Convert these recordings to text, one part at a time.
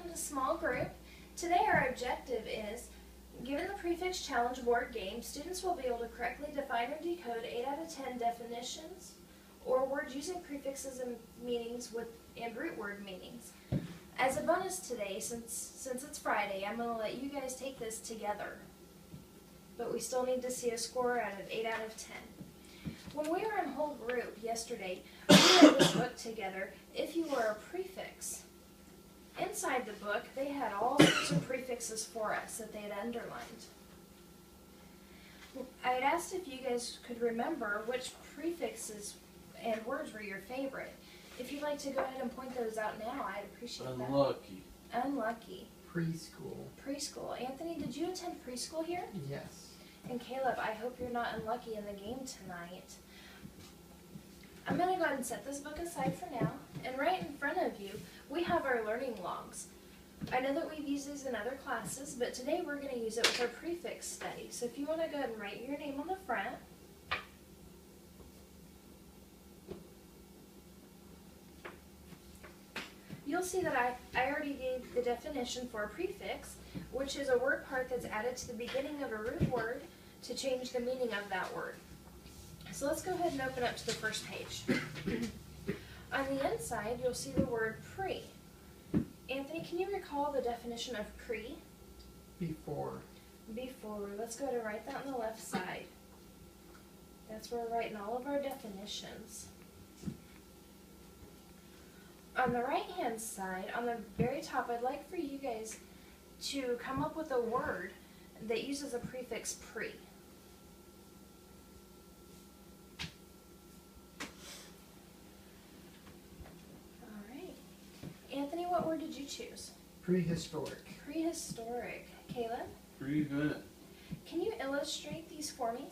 welcome to small group. Today our objective is, given the prefix challenge board game, students will be able to correctly define or decode 8 out of 10 definitions or words using prefixes and meanings and root word meanings. As a bonus today, since it's Friday, I'm going to let you guys take this together. But we still need to see a score out of 8 out of 10. When we were in whole group yesterday, we read this book together, If You Were a Prefix. Inside the book, they had all sorts of prefixes for us that they had underlined. I had asked if you guys could remember which prefixes and words were your favorite. If you'd like to go ahead and point those out now, I'd appreciate that. Unlucky. Unlucky. Preschool. Preschool. Anthony, did you attend preschool here? Yes. And Caleb, I hope you're not unlucky in the game tonight. I'm going to go ahead and set this book aside for now. And right in front of you, we have our learning logs. I know that we've used these in other classes, but today we're going to use it with our prefix study. So if you want to go ahead and write your name on the front. You'll see that I already gave the definition for a prefix, which is a word part that's added to the beginning of a root word to change the meaning of that word. So let's go ahead and open up to the first page. On the inside, you'll see the word pre. Anthony, can you recall the definition of pre? Before. Before. Let's go ahead and write that on the left side. That's where we're writing all of our definitions. On the right-hand side, on the very top, I'd like for you guys to come up with a word that uses a prefix pre. All right. Anthony, what word did you choose? Prehistoric. Prehistoric. Caleb? Prevent. Can you illustrate these for me?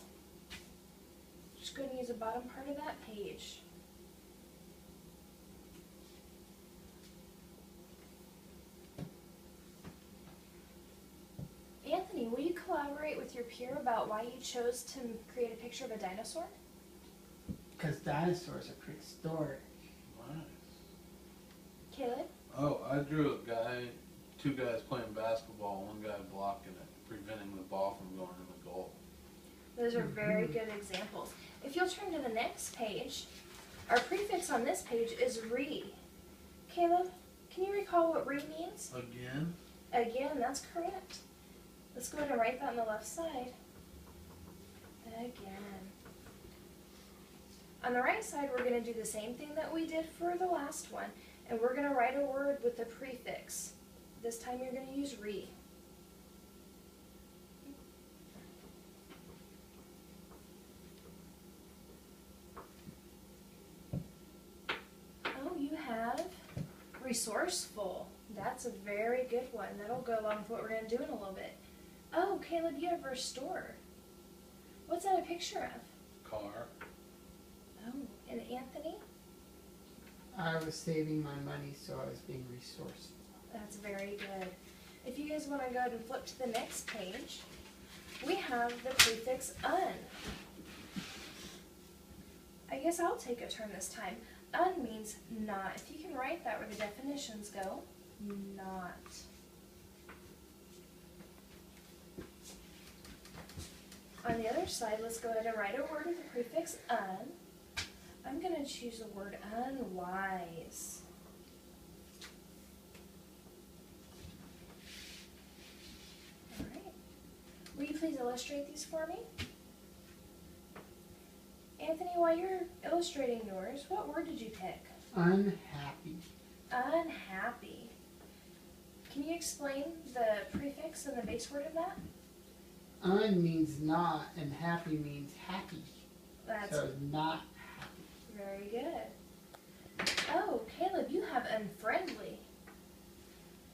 Just go ahead and use the bottom part of that page. Anthony, will you collaborate with your peer about why you chose to create a picture of a dinosaur? Because dinosaurs are prehistoric. Nice. Caleb? Oh, I drew a guy, two guys playing basketball, one guy blocking it, preventing the ball from going in the goal. Those are very good examples. If you'll turn to the next page, our prefix on this page is re. Caleb, can you recall what re means? Again? Again, that's correct. Let's go ahead and write that on the left side. Again. On the right side, we're going to do the same thing that we did for the last one, and we're going to write a word with the prefix. This time you're going to use re. Oh, you have resourceful. That's a very good one. That'll go along with what we're going to do in a little bit. Oh, Caleb, you have restore. What's that a picture of? Car. Oh, and Anthony? I was saving my money, so I was being resourceful. That's very good. If you guys want to go ahead and flip to the next page, we have the prefix un. I guess I'll take a turn this time. Un means not. If you can write that where the definitions go, not. On the other side, let's go ahead and write a word with the prefix un. I'm going to choose the word unwise. All right. Will you please illustrate these for me? Anthony, while you're illustrating yours, what word did you pick? Unhappy. Unhappy. Can you explain the prefix and the base word of that? Un means not, and happy means happy. That's So not happy. very good. Oh, Caleb, you have unfriendly.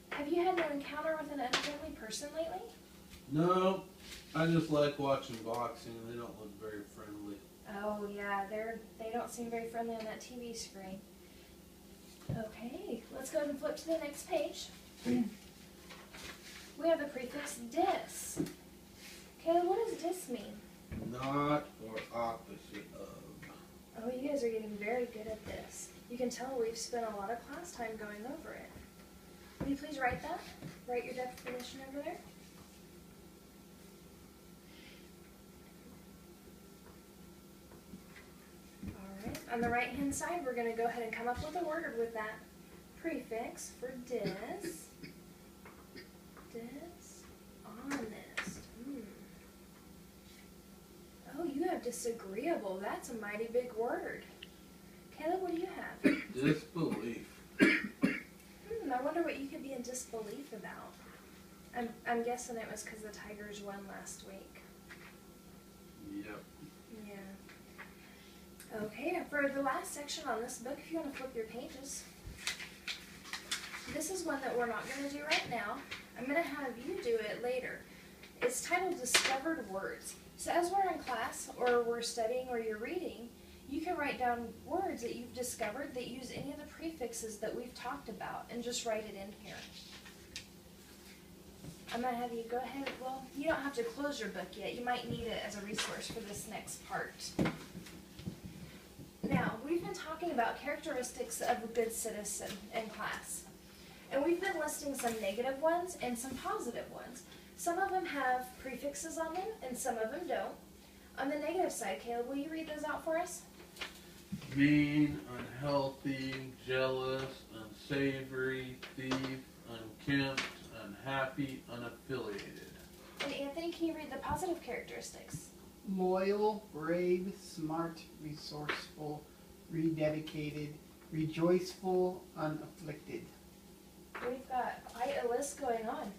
Have you had an encounter with an unfriendly person lately? No, I just like watching boxing. They don't look very friendly. Oh yeah, they don't seem very friendly on that TV screen. Okay, let's go ahead and flip to the next page. We have the prefix dis. Caleb, what does dis mean? Not or opposite of. Oh, you guys are getting very good at this. You can tell we've spent a lot of class time going over it. Will you please write that? Write your definition over there. Alright, on the right hand side we're going to go ahead and come up with a word with that prefix for dis. Dishonest. Oh, you have disagreeable. That's a mighty big word. Caleb, what do you have? Disbelief. I wonder what you could be in disbelief about. I'm guessing it was because the Tigers won last week. Yep. Yeah. Okay, for the last section on this book, if you want to flip your pages, this is one that we're not going to do right now. I'm going to have you do it later. It's titled Discovered Words. So as we're in class, or we're studying, or you're reading, you can write down words that you've discovered that use any of the prefixes that we've talked about, and just write it in here. I'm going to have you go ahead. Well, you don't have to close your book yet. You might need it as a resource for this next part. Now, we've been talking about characteristics of a good citizen in class. And we've been listing some negative ones and some positive ones. Some of them have prefixes on them, and some of them don't. On the negative side, Caleb, will you read those out for us? Mean, unhealthy, jealous, unsavory, thief, unkempt, unhappy, unaffiliated. And Anthony, can you read the positive characteristics? Loyal, brave, smart, resourceful, rededicated, rejoiceful, unafflicted. We've got quite a list going on.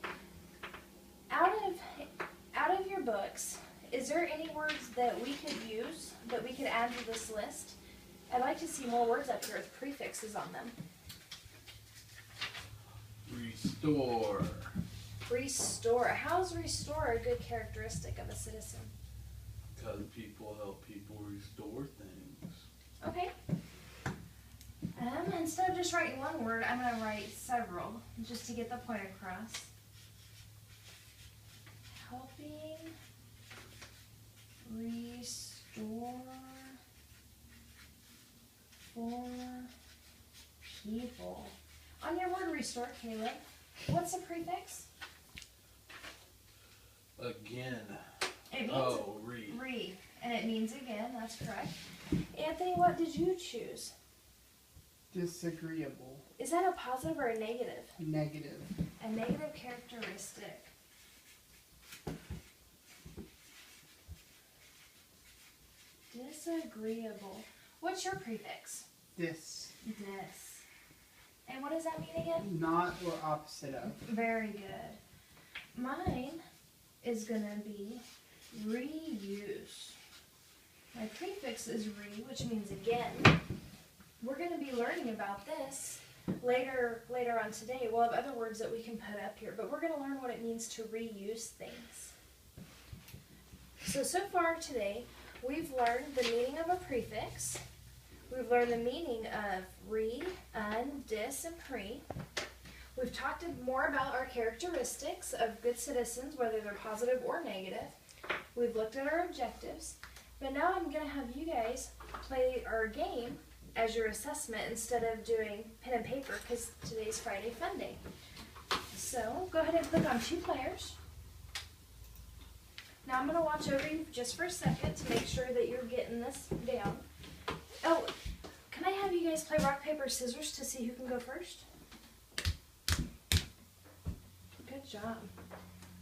Out of your books, is there any words that we could use, that we could add to this list? I'd like to see more words up here with prefixes on them. Restore. Restore. How's restore a good characteristic of a citizen? Because people help people restore things. Okay. Instead of just writing one word, I'm going to write several, just to get the point across. Helping restore for people. On your word restore, Caleb, what's the prefix? Again. It means re. And it means again, that's correct. Anthony, what did you choose? Disagreeable. Is that a positive or a negative? Negative. A negative characteristic. Disagreeable. What's your prefix? Dis. Dis. And what does that mean again? Not or opposite of. Very good. Mine is going to be reuse. My prefix is re, which means again. We're going to be learning about this later on today. We'll have other words that we can put up here, but we're going to learn what it means to reuse things. So far today, we've learned the meaning of a prefix. We've learned the meaning of re, un, dis, and pre. We've talked more about our characteristics of good citizens, whether they're positive or negative. We've looked at our objectives. But now I'm going to have you guys play our game as your assessment instead of doing pen and paper, because today's Friday Fun Day. So go ahead and click on 2 players. Now I'm going to watch over you just for a second to make sure that you're getting this down. Oh, can I have you guys play rock, paper, scissors to see who can go first? Good job.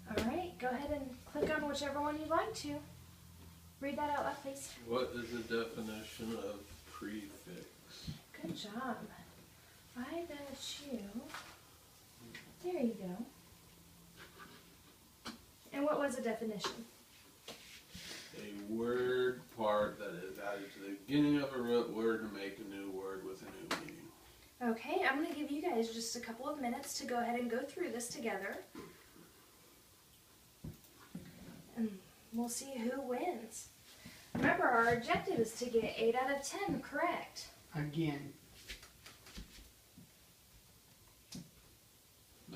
All right, go ahead and click on whichever one you'd like to. Read that out loud, please. What is the definition of prefix? Good job. I bet you. There you go. And what was the definition? A word part that is added to the beginning of a root word to make a new word with a new meaning. Okay, I'm going to give you guys just a couple of minutes to go ahead and go through this together. And we'll see who wins. Remember, our objective is to get 8 out of 10 correct. Again.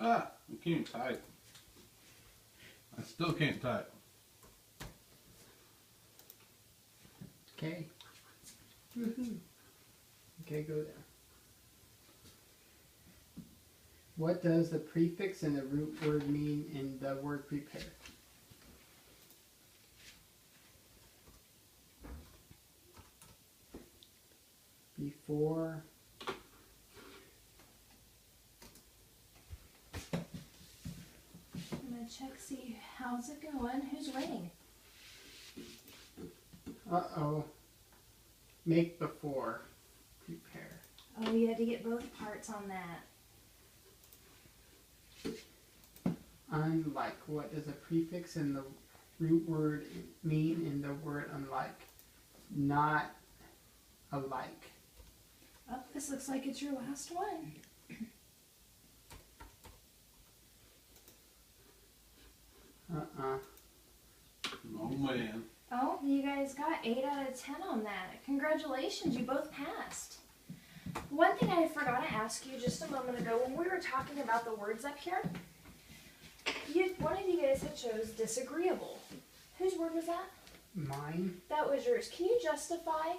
Ah, I can't type. I still can't type. Okay. Woohoo. Okay, go there. What does the prefix and the root word mean in the word prepare? Before. I'm gonna check, see how's it going. Who's winning? Uh-oh. Make before. Prepare. Oh, you had to get both parts on that. Unlike. What does a prefix and the root word mean in the word unlike? Not alike. Oh, this looks like it's your last one. Oh man. Oh, you guys got 8 out of 10 on that. Congratulations, you both passed. One thing I forgot to ask you just a moment ago when we were talking about the words up here, one of you guys had chose disagreeable. Whose word was that? Mine. That was yours. Can you justify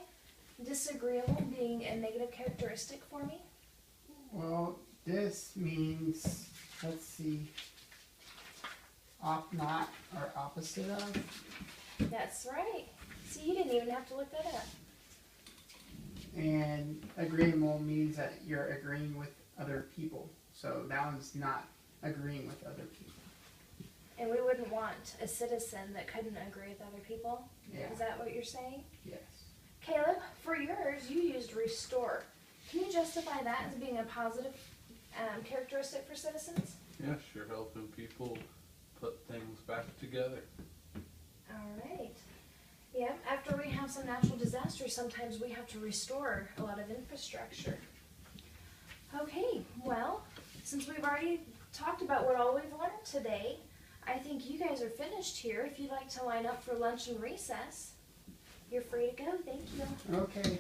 disagreeable being a negative characteristic for me? Well, this means, let's see, not or opposite of. That's right. See, you didn't even have to look that up. And agreeable means that you're agreeing with other people. So that one's not agreeing with other people. And we wouldn't want a citizen that couldn't agree with other people? Yeah. Is that what you're saying? Yes. Caleb, for yours, you used restore. Can you justify that as being a positive characteristic for citizens? Yeah, sure, helping people put things back together. All right. Yeah, after we have some natural disasters, sometimes we have to restore a lot of infrastructure. Okay, well, since we've already talked about what all we've learned today, I think you guys are finished here. If you'd like to line up for lunch and recess, you're free to go. Thank you. Okay.